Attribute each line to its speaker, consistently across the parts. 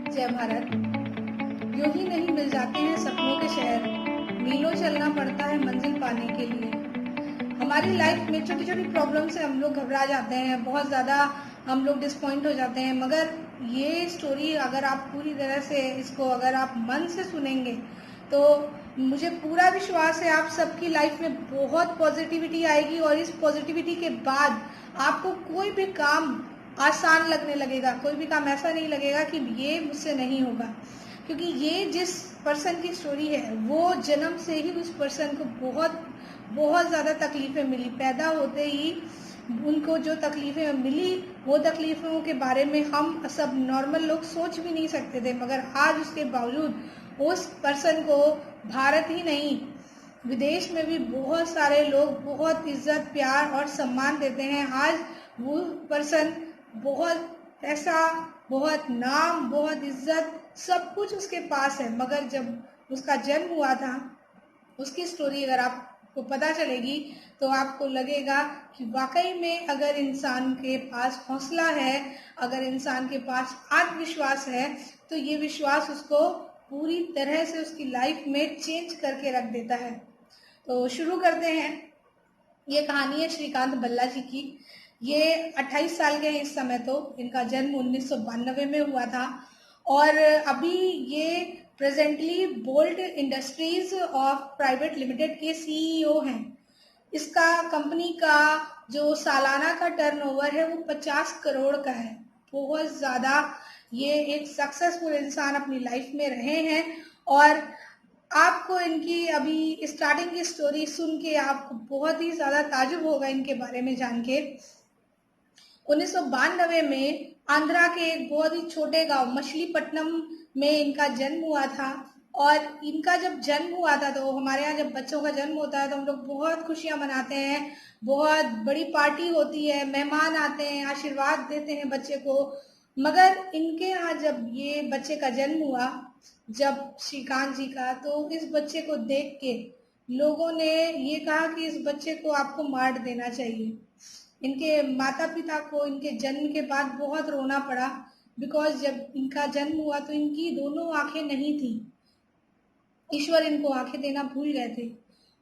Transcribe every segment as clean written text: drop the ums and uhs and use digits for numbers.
Speaker 1: जय भारत। यूं ही नहीं मिल जाते हैं सपनों के शहर, मीलों चलना पड़ता है मंजिल पाने के लिए। हमारी लाइफ में छोटी छोटी प्रॉब्लम से हम लोग घबरा जाते हैं, बहुत ज़्यादा हम लोग डिसपॉइंट हो जाते हैं। मगर ये स्टोरी अगर आप पूरी तरह से इसको अगर आप मन से सुनेंगे तो मुझे पूरा विश्वास है आप सबकी लाइफ में बहुत पॉजिटिविटी आएगी, और इस पॉजिटिविटी के बाद आपको कोई भी काम आसान लगने लगेगा। कोई भी काम ऐसा नहीं लगेगा कि ये मुझसे नहीं होगा, क्योंकि ये जिस पर्सन की स्टोरी है वो जन्म से ही उस पर्सन को बहुत बहुत ज़्यादा तकलीफ़ें मिली। पैदा होते ही उनको जो तकलीफ़ें मिली वो तकलीफ़ों के बारे में हम सब नॉर्मल लोग सोच भी नहीं सकते थे। मगर आज उसके बावजूद उस पर्सन को भारत ही नहीं विदेश में भी बहुत सारे लोग बहुत इज्जत प्यार और सम्मान देते हैं। आज वो पर्सन बहुत पैसा, बहुत नाम, बहुत इज्जत, सब कुछ उसके पास है। मगर जब उसका जन्म हुआ था, उसकी स्टोरी अगर आपको पता चलेगी तो आपको लगेगा कि वाकई में अगर इंसान के पास हौसला है, अगर इंसान के पास आत्मविश्वास है, तो ये विश्वास उसको पूरी तरह से उसकी लाइफ में चेंज करके रख देता है। तो शुरू करते हैं। ये कहानी है श्रीकांत बल्ला जी की। ये 28 साल के हैं इस समय। तो इनका जन्म 1992 में हुआ था, और अभी ये presently bolt industries of private limited के सीईओ हैं। इसका कंपनी का जो सालाना का टर्नओवर है वो 50 करोड़ का है। बहुत ज़्यादा ये एक सक्सेसफुल इंसान अपनी लाइफ में रहे हैं। और आपको इनकी अभी स्टार्टिंग की स्टोरी सुन के आपको बहुत ही ज़्यादा ताजुब होगा इनके बारे में जान के। 1992 में आंध्रा के एक बहुत ही छोटे गांव मछलीपट्टनम में इनका जन्म हुआ था। और इनका जब जन्म हुआ था तो हमारे यहाँ जब बच्चों का जन्म होता है तो हम लोग बहुत खुशियां मनाते हैं, बहुत बड़ी पार्टी होती है, मेहमान आते हैं, आशीर्वाद देते हैं बच्चे को। मगर इनके यहाँ जब ये बच्चे का जन्म हुआ, जब श्रीकांत जी का, तो इस बच्चे को देख के लोगों ने ये कहा कि इस बच्चे को आपको मार देना चाहिए। इनके माता पिता को इनके जन्म के बाद बहुत रोना पड़ा, बिकॉज जब इनका जन्म हुआ तो इनकी दोनों आंखें नहीं थी। ईश्वर इनको आंखें देना भूल गए थे।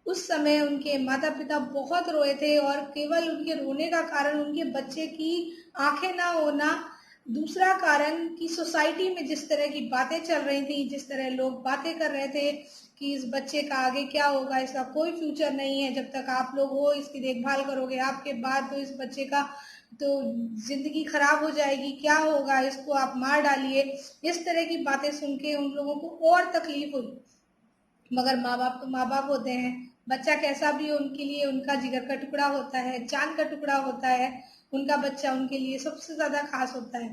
Speaker 1: उस समय उनके माता पिता बहुत रोए थे, और केवल उनके रोने का कारण उनके बच्चे की आंखें ना होना, दूसरा कारण कि सोसाइटी में जिस तरह की बातें चल रही थी, जिस तरह लोग बातें कर रहे थे कि इस बच्चे का आगे क्या होगा, इसका कोई फ्यूचर नहीं है, जब तक आप लोग हो इसकी देखभाल करोगे आपके बाद तो इस बच्चे का तो जिंदगी खराब हो जाएगी, क्या होगा, इसको आप मार डालिए। इस तरह की बातें सुन के उन लोगों को और तकलीफ हुई। मगर माँ बाप तो माँ बाप होते हैं, बच्चा कैसा भी हो उनके लिए उनका जिगर का टुकड़ा होता है, जान का टुकड़ा होता है। उनका बच्चा उनके लिए सबसे ज्यादा खास होता है।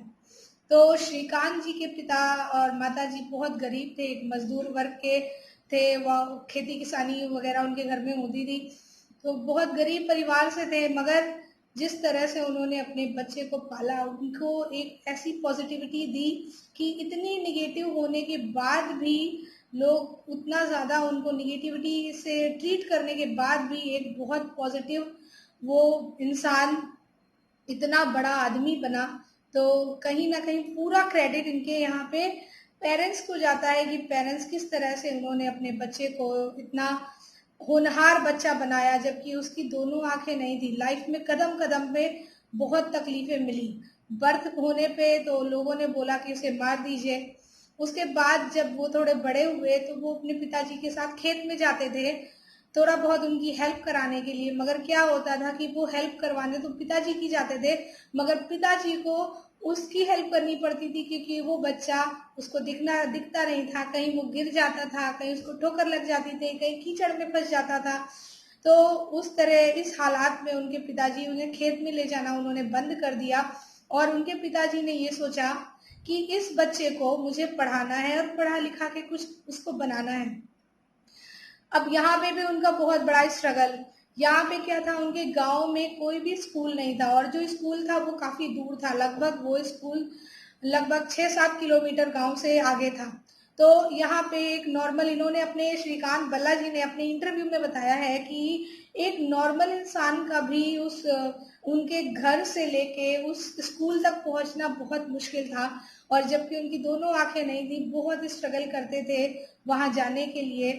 Speaker 1: तो श्रीकांत जी के पिता और माता जी बहुत गरीब थे, एक मजदूर वर्ग के थे। वह खेती किसानी वगैरह उनके घर में होती थी, तो बहुत गरीब परिवार से थे। मगर जिस तरह से उन्होंने अपने बच्चे को पाला, उनको एक ऐसी पॉजिटिविटी दी कि इतनी निगेटिव होने के बाद भी लोग उतना ज़्यादा उनको निगेटिविटी से ट्रीट करने के बाद भी एक बहुत पॉजिटिव वो इंसान इतना बड़ा आदमी बना। तो कहीं ना कहीं पूरा क्रेडिट इनके यहाँ पे पेरेंट्स को जाता है कि पेरेंट्स किस तरह से उन्होंने अपने बच्चे को इतना होनहार बच्चा बनाया, जबकि उसकी दोनों आंखें नहीं थी। लाइफ में कदम कदम पे बहुत तकलीफें मिली। बर्थ होने पे तो लोगों ने बोला कि उसे मार दीजिए। उसके बाद जब वो थोड़े बड़े हुए तो वो अपने पिताजी के साथ खेत में जाते थे थोड़ा बहुत उनकी हेल्प कराने के लिए। मगर क्या होता था कि वो हेल्प करवाने तो पिताजी की जाते थे, मगर पिताजी को उसकी हेल्प करनी पड़ती थी, क्योंकि वो बच्चा उसको दिखता नहीं था। कहीं वो गिर जाता था, कहीं उसको ठोकर लग जाती थी, कहीं कीचड़ में फंस जाता था। तो उस तरह इस हालात में उनके पिताजी उन्हें खेत में ले जाना उन्होंने बंद कर दिया। और उनके पिताजी ने ये सोचा कि इस बच्चे को मुझे पढ़ाना है और पढ़ा लिखा के कुछ उसको बनाना है। अब यहाँ पे भी उनका बहुत बड़ा स्ट्रगल। यहाँ पे क्या था, उनके गांव में कोई भी स्कूल नहीं था, और जो स्कूल था वो काफी दूर था। लगभग वो स्कूल लगभग 6-7 किलोमीटर गांव से आगे था। तो यहाँ पे एक नॉर्मल, इन्होंने अपने श्रीकांत बल्ला जी ने अपने इंटरव्यू में बताया है कि एक नॉर्मल इंसान का भी उस उनके घर से लेके उस स्कूल तक पहुंचना बहुत मुश्किल था, और जबकि उनकी दोनों आंखें नहीं थी, बहुत स्ट्रगल करते थे वहां जाने के लिए।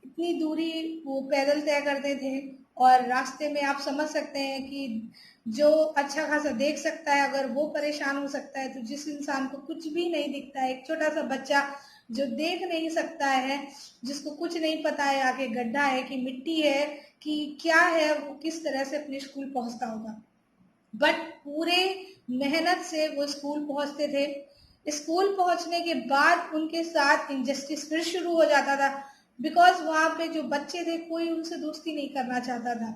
Speaker 1: इतनी दूरी वो पैदल तय करते थे, और रास्ते में आप समझ सकते हैं कि जो अच्छा खासा देख सकता है, अगर वो परेशान हो सकता है, तो जिस इंसान को कुछ भी नहीं दिखता है, एक छोटा सा बच्चा जो देख नहीं सकता है, जिसको कुछ नहीं पता है आगे गड्ढा है कि मिट्टी है कि क्या है, वो किस तरह से अपने स्कूल पहुंचता होगा। बट पूरे मेहनत से वो स्कूल पहुंचते थे। स्कूल पहुंचने के बाद उनके साथ इनजस्टिस फिर शुरू हो जाता था, बिकॉज वहां पे जो बच्चे थे कोई उनसे दोस्ती नहीं करना चाहता था,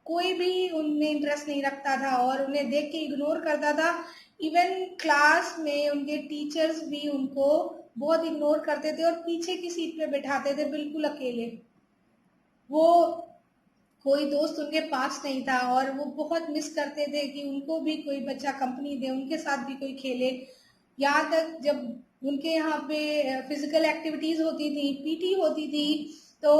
Speaker 1: कोई भी उनमें इंटरेस्ट नहीं रखता था और उन्हें देख के इग्नोर करता था। इवन क्लास में उनके टीचर्स भी उनको बहुत इग्नोर करते थे और पीछे की सीट पे बैठाते थे बिल्कुल अकेले। वो कोई दोस्त उनके पास नहीं था और वो बहुत मिस करते थे कि उनको भी कोई बच्चा कंपनी दे, उनके साथ भी कोई खेले। यहाँ तक जब उनके यहाँ पे फिजिकल एक्टिविटीज होती थी, पीटी होती थी, तो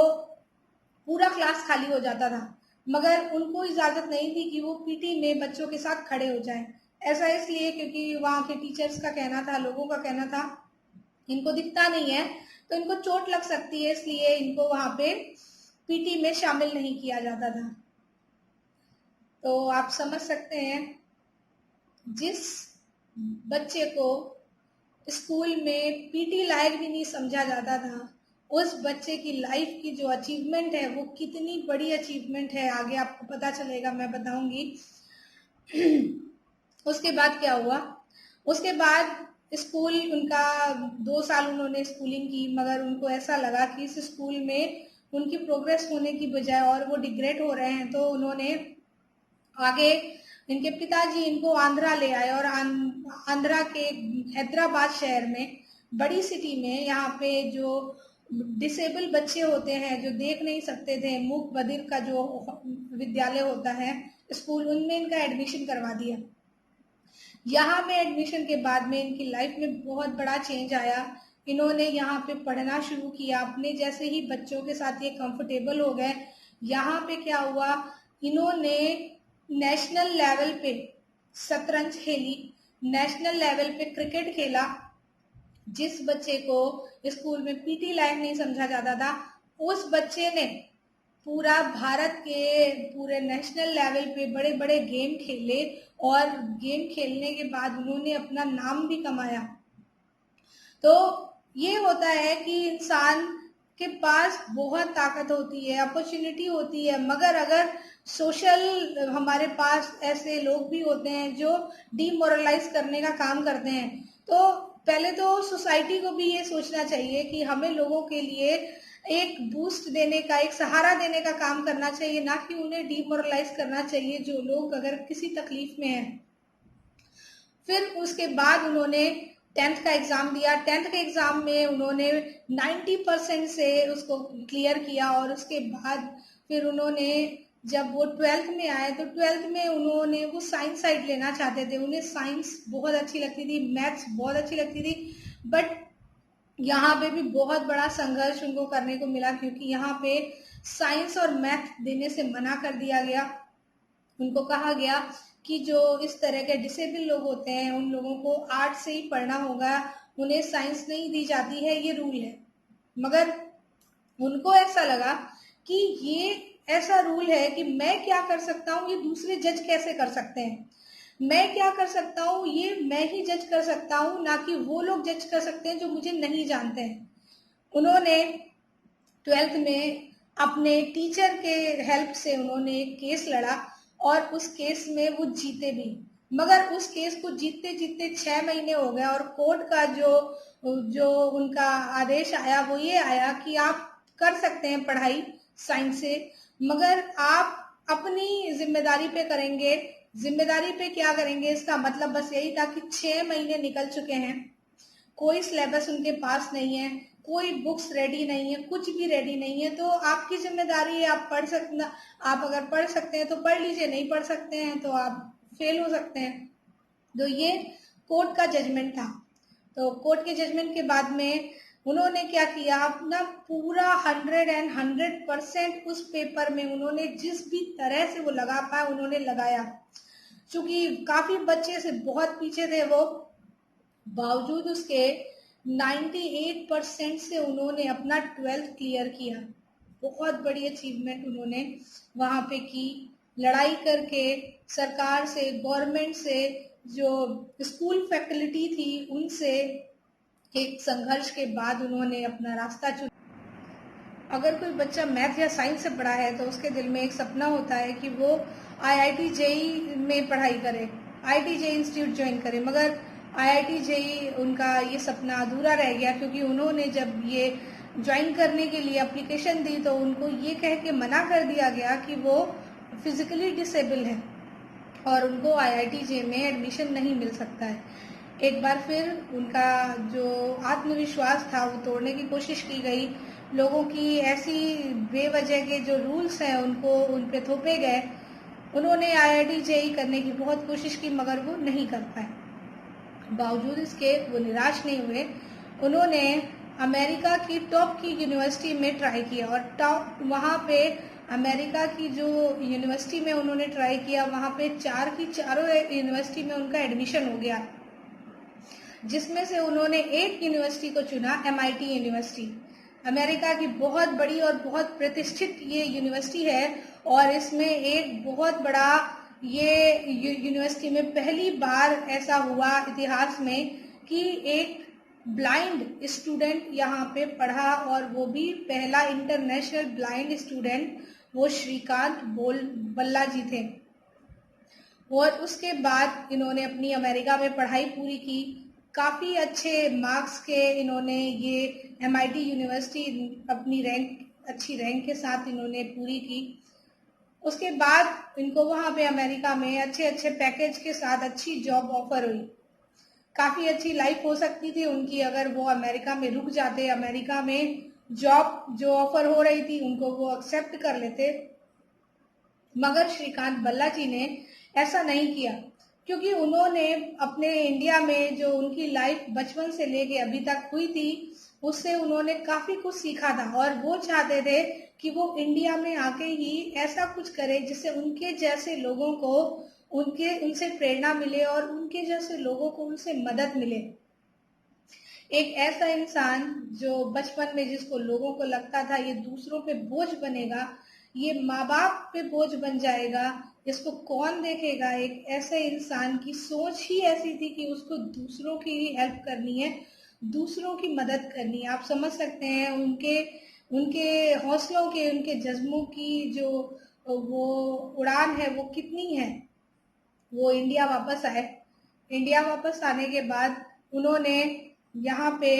Speaker 1: पूरा क्लास खाली हो जाता था, मगर उनको इजाजत नहीं थी कि वो पीटी में बच्चों के साथ खड़े हो जाएं। ऐसा इसलिए क्योंकि वहाँ के टीचर्स का कहना था, लोगों का कहना था, इनको दिखता नहीं है तो इनको चोट लग सकती है, इसलिए इनको वहां पे पीटी में शामिल नहीं किया जाता था। तो आप समझ सकते हैं, जिस बच्चे को स्कूल में पीटी लायक भी नहीं समझा जाता था, उस बच्चे की लाइफ की जो अचीवमेंट है वो कितनी बड़ी अचीवमेंट है, आगे आपको पता चलेगा, मैं बताऊंगी। उसके बाद क्या हुआ, उसके बाद स्कूल उनका 2 साल उन्होंने स्कूलिंग की, मगर उनको ऐसा लगा कि इस स्कूल में उनकी प्रोग्रेस होने की बजाय और वो डिग्रेड हो रहे हैं, तो उन्होंने आगे, इनके पिताजी इनको आंध्रा ले आए और आंध्रा के हैदराबाद शहर में, बड़ी सिटी में, यहाँ पे जो डिसेबल बच्चे होते हैं जो देख नहीं सकते थे, मूक बधिर का जो विद्यालय होता है, स्कूल, उनमें इनका एडमिशन करवा दिया। यहाँ में एडमिशन के बाद में इनकी लाइफ में बहुत बड़ा चेंज आया। इन्होंने यहाँ पे पढ़ना शुरू किया, अपने जैसे ही बच्चों के साथ ये कंफर्टेबल हो गए। यहाँ पे क्या हुआ, इन्होंने नेशनल लेवल पे शतरंज खेली, नेशनल लेवल पे क्रिकेट खेला। जिस बच्चे को स्कूल में पीटी लायक नहीं समझा जाता था, उस बच्चे ने पूरा भारत के पूरे नेशनल लेवल पे बड़े बड़े गेम खेले, और गेम खेलने के बाद उन्होंने अपना नाम भी कमाया। तो ये होता है कि इंसान के पास बहुत ताकत होती है, अपॉर्चुनिटी होती है, मगर अगर सोशल हमारे पास ऐसे लोग भी होते हैं जो डीमोरलाइज करने का काम करते हैं, तो पहले तो सोसाइटी को भी ये सोचना चाहिए कि हमें लोगों के लिए एक बूस्ट देने का, एक सहारा देने का काम करना चाहिए, ना कि उन्हें डीमोरलाइज करना चाहिए जो लोग अगर किसी तकलीफ में हैं। फिर उसके बाद उन्होंने 10th का एग्जाम दिया। 10th के एग्जाम में उन्होंने 90% से उसको क्लियर किया, और उसके बाद फिर उन्होंने, जब वो 12th में आए, तो 12th में उन्होंने वो साइंस साइड लेना चाहते थे, उन्हें साइंस बहुत अच्छी लगती थी, मैथ्स बहुत अच्छी लगती थी, बट यहाँ पे भी बहुत बड़ा संघर्ष उनको करने को मिला, क्योंकि यहाँ पे साइंस और मैथ देने से मना कर दिया गया। उनको कहा गया कि जो इस तरह के डिसेबल लोग होते हैं उन लोगों को आर्ट से ही पढ़ना होगा, उन्हें साइंस नहीं दी जाती है, ये रूल है। मगर उनको ऐसा लगा कि ये ऐसा रूल है कि मैं क्या कर सकता हूँ, ये दूसरे जज कैसे कर सकते हैं, मैं क्या कर सकता हूँ ये मैं ही जज कर सकता हूँ, ना कि वो लोग जज कर सकते हैं जो मुझे नहीं जानते हैं। उन्होंने 12th में अपने टीचर के हेल्प से उन्होंने एक केस लड़ा, और उस केस में वो जीते भी, मगर उस केस को जीतते जीतते 6 महीने हो गए, और कोर्ट का जो जो उनका आदेश आया वो ये आया कि आप कर सकते हैं पढ़ाई साइंस से, मगर आप अपनी जिम्मेदारी पे करेंगे। जिम्मेदारी पे क्या करेंगे, इसका मतलब बस यही था कि 6 महीने निकल चुके हैं, कोई सिलेबस उनके पास नहीं है, कोई बुक्स रेडी नहीं है, कुछ भी रेडी नहीं है, तो आपकी जिम्मेदारी है, आप पढ़ सकना, आप अगर पढ़ सकते हैं तो पढ़ लीजिए, नहीं पढ़ सकते हैं तो आप फेल हो सकते हैं। तो ये कोर्ट का जजमेंट था। तो कोर्ट के जजमेंट के बाद में उन्होंने क्या किया, अपना पूरा 100% उस पेपर में उन्होंने जिस भी तरह से वो लगा पाया उन्होंने लगाया। क्योंकि काफी बच्चे से बहुत पीछे थे वो, बावजूद उसके 98% से उन्होंने अपना 12th क्लियर किया। बहुत बड़ी अचीवमेंट उन्होंने वहां पे की, लड़ाई करके सरकार से, गवर्नमेंट से, जो स्कूल फैकल्टी थी उनसे एक संघर्ष के बाद उन्होंने अपना रास्ता चुना। अगर कोई बच्चा मैथ या साइंस से पढ़ा है तो उसके दिल में एक सपना होता है कि वो आईआईटी जेई में पढ़ाई करे, आईआईटी जेई इंस्टीट्यूट ज्वाइन करे, मगर आईआईटी जेई उनका ये सपना अधूरा रह गया, क्योंकि उन्होंने जब ये ज्वाइन करने के लिए एप्लीकेशन दी तो उनको ये कह के मना कर दिया गया कि वो फिजिकली डिसेबल है और उनको आईआईटी जेई में एडमिशन नहीं मिल सकता है। एक बार फिर उनका जो आत्मविश्वास था वो तोड़ने की कोशिश की गई, लोगों की ऐसी बेवजह के जो रूल्स हैं उनको उन पे थोपे गए। उन्होंने आईआईटी जेई करने की बहुत कोशिश की मगर वो नहीं कर पाए। बावजूद इसके वो निराश नहीं हुए, उन्होंने अमेरिका की टॉप की यूनिवर्सिटी में ट्राई किया और टॉप वहाँ पे अमेरिका की जो यूनिवर्सिटी में उन्होंने ट्राई किया वहाँ पे चारों यूनिवर्सिटी में उनका एडमिशन हो गया, जिसमें से उन्होंने एक यूनिवर्सिटी को चुना, एमआईटी यूनिवर्सिटी। अमेरिका की बहुत बड़ी और बहुत प्रतिष्ठित ये यूनिवर्सिटी है और इसमें एक बहुत बड़ा ये यूनिवर्सिटी में पहली बार ऐसा हुआ इतिहास में कि एक ब्लाइंड स्टूडेंट यहाँ पे पढ़ा और वो भी पहला इंटरनेशनल ब्लाइंड स्टूडेंट, वो श्रीकांत बल्ला जी थे। और उसके बाद इन्होंने अपनी अमेरिका में पढ़ाई पूरी की, काफ़ी अच्छे मार्क्स के इन्होंने ये एमआईटी यूनिवर्सिटी अपनी अच्छी रैंक के साथ इन्होंने पूरी की। उसके बाद इनको वहाँ पे अमेरिका में अच्छे अच्छे पैकेज के साथ अच्छी जॉब ऑफर हुई। काफ़ी अच्छी लाइफ हो सकती थी उनकी अगर वो अमेरिका में रुक जाते, अमेरिका में जॉब जो ऑफर हो रही थी उनको वो एक्सेप्ट कर लेते, मगर श्रीकांत बल्ला जी ने ऐसा नहीं किया, क्योंकि उन्होंने अपने इंडिया में जो उनकी लाइफ बचपन से लेके अभी तक हुई थी उससे उन्होंने काफी कुछ सीखा था और वो चाहते थे कि वो इंडिया में आके ही ऐसा कुछ करे जिससे उनके जैसे लोगों को उनसे प्रेरणा मिले और उनके जैसे लोगों को उनसे मदद मिले। एक ऐसा इंसान जो बचपन में जिसको लोगों को लगता था ये दूसरों पे बोझ बनेगा, ये माँ बाप पे बोझ बन जाएगा, इसको कौन देखेगा, एक ऐसे इंसान की सोच ही ऐसी थी कि उसको दूसरों की ही हेल्प करनी है, दूसरों की मदद करनी है। आप समझ सकते हैं उनके उनके हौसलों के, उनके जज्बों की जो वो उड़ान है वो कितनी है। वो इंडिया वापस आए, इंडिया वापस आने के बाद उन्होंने यहाँ पे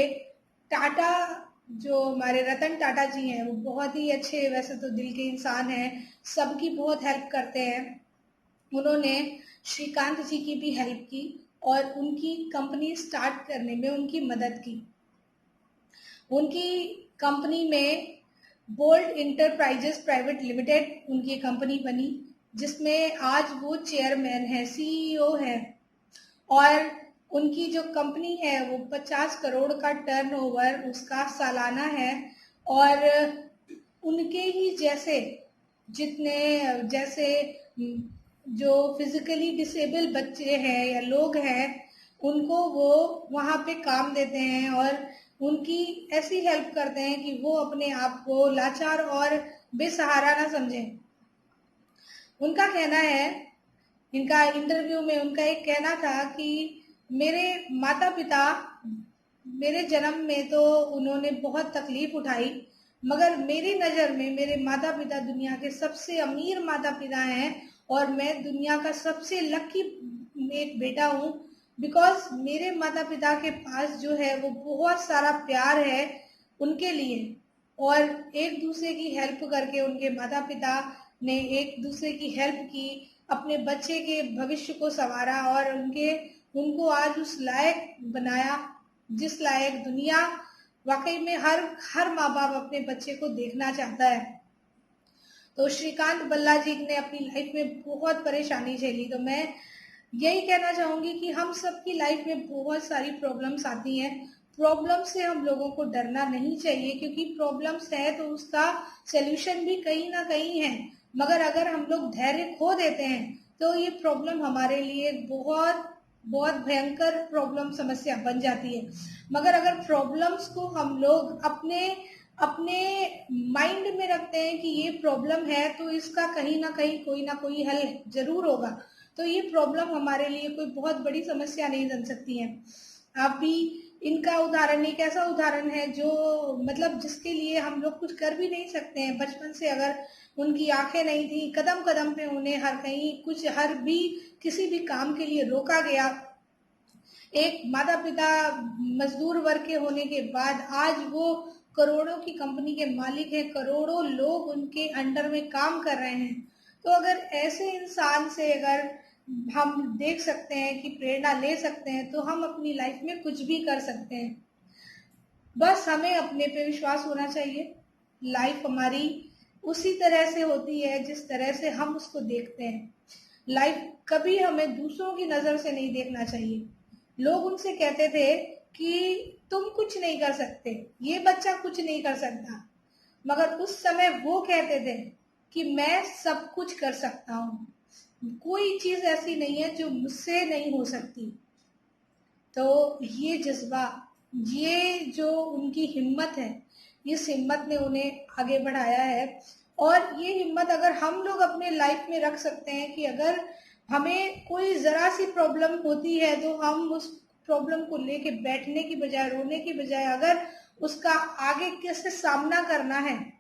Speaker 1: टाटा, जो हमारे रतन टाटा जी हैं वो बहुत ही अच्छे वैसे तो दिल के इंसान हैं, सबकी बहुत हेल्प करते हैं। उन्होंने श्रीकांत जी की भी हेल्प की और उनकी कंपनी स्टार्ट करने में उनकी मदद की। उनकी कंपनी में बोल्ड इंटरप्राइजेस प्राइवेट लिमिटेड उनकी कंपनी बनी, जिसमें आज वो चेयरमैन है, सीईओ है और उनकी जो कंपनी है वो 50 करोड़ का टर्नओवर उसका सालाना है। और उनके ही जैसे जैसे जो फिजिकली डिसेबल बच्चे हैं या लोग हैं उनको वो वहाँ पे काम देते हैं और उनकी ऐसी हेल्प करते हैं कि वो अपने आप को लाचार और बेसहारा ना समझें। उनका कहना है, इनका इंटरव्यू में उनका एक कहना था कि मेरे माता पिता, मेरे जन्म में तो उन्होंने बहुत तकलीफ उठाई, मगर मेरी नज़र में मेरे माता पिता दुनिया के सबसे अमीर माता पिता हैं और मैं दुनिया का सबसे लकी एक बेटा हूँ, बिकॉज मेरे माता पिता के पास जो है वो बहुत सारा प्यार है उनके लिए और एक दूसरे की हेल्प करके उनके माता पिता ने एक दूसरे की हेल्प की, अपने बच्चे के भविष्य को संवारा और उनको आज उस लायक बनाया जिस लायक दुनिया वाकई में हर माँ बाप अपने बच्चे को देखना चाहता है। तो श्रीकांत बल्ला जी ने अपनी लाइफ में बहुत परेशानी झेली। तो मैं यही कहना चाहूंगी कि हम सबकी लाइफ में बहुत सारी प्रॉब्लम्स आती हैं, प्रॉब्लम से हम लोगों को डरना नहीं चाहिए, क्योंकि प्रॉब्लम्स है तो उसका सलूशन भी कहीं ना कहीं है। मगर अगर हम लोग धैर्य खो देते हैं तो ये प्रॉब्लम हमारे लिए बहुत बहुत भयंकर प्रॉब्लम समस्या बन जाती है। मगर अगर प्रॉब्लम्स को हम लोग अपने अपने माइंड में रखते हैं कि ये प्रॉब्लम है तो इसका कहीं ना कहीं कोई ना कोई हल जरूर होगा, तो ये प्रॉब्लम हमारे लिए कोई बहुत बड़ी समस्या नहीं बन सकती है। आप भी इनका उदाहरण एक ऐसा उदाहरण है जो मतलब जिसके लिए हम लोग कुछ कर भी नहीं सकते हैं। बचपन से अगर उनकी आंखें नहीं थी, कदम कदम पे उन्हें हर कहीं कुछ हर भी किसी भी काम के लिए रोका गया। एक माता पिता मजदूर वर्ग के होने के बाद आज वो करोड़ों की कंपनी के मालिक हैं, करोड़ों लोग उनके अंडर में काम कर रहे हैं। तो अगर ऐसे इंसान से अगर हम देख सकते हैं कि प्रेरणा ले सकते हैं तो हम अपनी लाइफ में कुछ भी कर सकते हैं। बस हमें अपने पे विश्वास होना चाहिए। लाइफ हमारी उसी तरह से होती है जिस तरह से हम उसको देखते हैं। लाइफ कभी हमें दूसरों की नजर से नहीं देखना चाहिए। लोग उनसे कहते थे कि तुम कुछ नहीं कर सकते, ये बच्चा कुछ नहीं कर सकता, मगर उस समय वो कहते थे कि मैं सब कुछ कर सकता हूँ, कोई चीज ऐसी नहीं है जो मुझसे नहीं हो सकती। तो ये जज्बा, ये जो उनकी हिम्मत है, इस हिम्मत ने उन्हें आगे बढ़ाया है। और ये हिम्मत अगर हम लोग अपने लाइफ में रख सकते हैं कि अगर हमें कोई जरा सी प्रॉब्लम होती है तो हम उस प्रॉब्लम को लेके बैठने की बजाय, रोने की बजाय, अगर उसका आगे कैसे सामना करना है,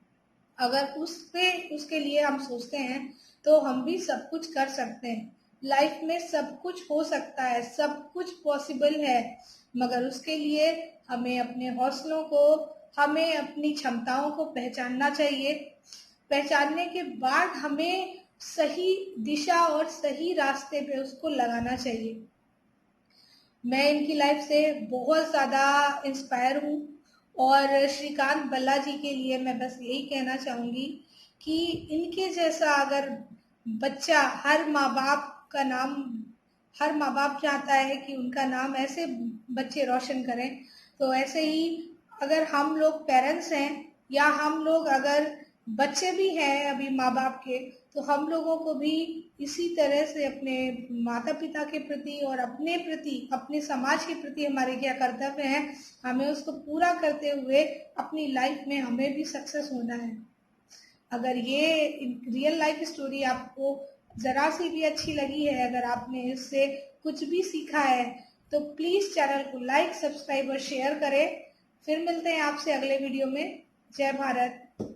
Speaker 1: अगर उसके लिए हम सोचते हैं तो हम भी सब कुछ कर सकते हैं। लाइफ में सब कुछ हो सकता है, सब कुछ पॉसिबल है, मगर उसके लिए हमें अपने हौसलों को, हमें अपनी क्षमताओं को पहचानना चाहिए। पहचानने के बाद हमें सही दिशा और सही रास्ते पे उसको लगाना चाहिए। मैं इनकी लाइफ से बहुत ज़्यादा इंस्पायर हूँ और श्रीकांत बल्ला जी के लिए मैं बस यही कहना चाहूँगी कि इनके जैसा अगर बच्चा, हर माँ बाप चाहता है कि उनका नाम ऐसे बच्चे रोशन करें, तो ऐसे ही अगर हम लोग पेरेंट्स हैं या हम लोग अगर बच्चे भी हैं अभी माँ बाप के, तो हम लोगों को भी इसी तरह से अपने माता पिता के प्रति और अपने प्रति, अपने समाज के प्रति हमारे क्या कर्तव्य हैं, हमें उसको पूरा करते हुए अपनी लाइफ में हमें भी सक्सेस होना है। अगर ये रियल लाइफ स्टोरी आपको जरा सी भी अच्छी लगी है, अगर आपने इससे कुछ भी सीखा है, तो प्लीज चैनल को लाइक, सब्सक्राइब और शेयर करें। फिर मिलते हैं आपसे अगले वीडियो में। जय भारत।